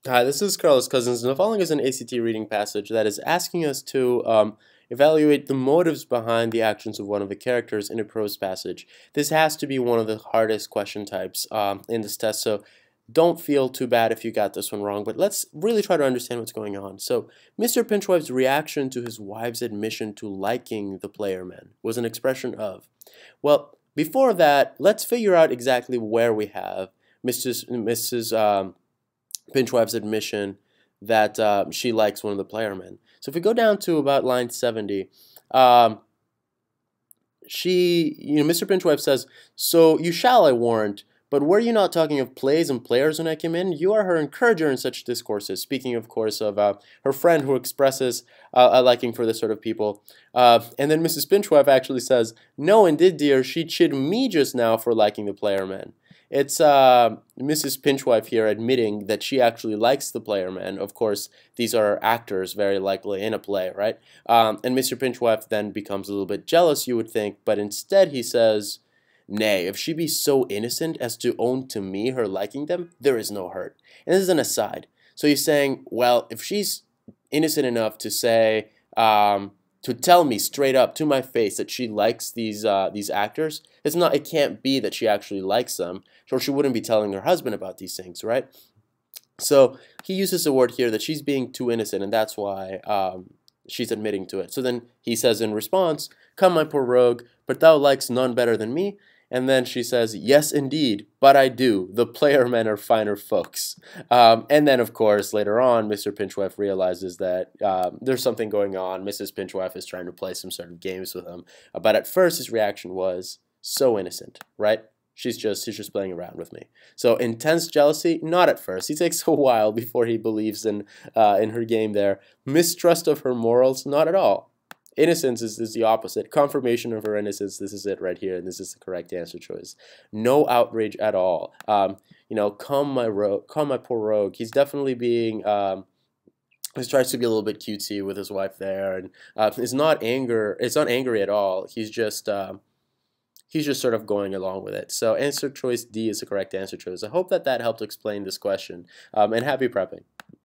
Hi, this is Carlos Cousins, and the following is an ACT reading passage that is asking us to evaluate the motives behind the actions of one of the characters in a prose passage. This has to be one of the hardest question types in this test, so don't feel too bad if you got this one wrong, but let's really try to understand what's going on. So, Mr. Pinchwife's reaction to his wife's admission to liking the player man was an expression of. Well, before that, let's figure out exactly where we have Mrs. Pinchwife's admission that she likes one of the player men. So if we go down to about line 70, um, Mr. Pinchwife says, "So you shall, I warrant, but were you not talking of plays and players when I came in? You are her encourager in such discourses." Speaking, of course, of her friend who expresses a liking for this sort of people. And then Mrs. Pinchwife actually says, "No, indeed, dear, she chid me just now for liking the player men." It's Mrs. Pinchwife here admitting that she actually likes the player man. Of course, these are actors very likely in a play, right? And Mr. Pinchwife then becomes a little bit jealous, you would think, but instead he says, "Nay, if she be so innocent as to own to me her liking them, there is no hurt." And this is an aside. So he's saying, well, if she's innocent enough to say, to tell me straight up to my face that she likes these actors, it can't be that she actually likes them, or she wouldn't be telling her husband about these things, right? So he uses a word here that she's being too innocent, and that's why she's admitting to it. So then he says in response, "Come, my poor rogue, but thou likest none better than me." And then she says, "Yes, indeed, but I do. The player men are finer folks." And then, of course, later on, Mr. Pinchwife realizes that there's something going on. Mrs. Pinchwife is trying to play some sort of games with him. But at first, his reaction was so innocent, right? She's just playing around with me. So intense jealousy, not at first. He takes a while before he believes in her game there. Mistrust of her morals, not at all. Innocence is the opposite. Confirmation of her innocence. This is it right here, and this is the correct answer choice. No outrage at all. Come my poor rogue. He's definitely being. He tries to be a little bit cutesy with his wife there, and it's not anger. It's not angry at all. He's just sort of going along with it. So answer choice D is the correct answer choice. I hope that helped explain this question, and happy prepping.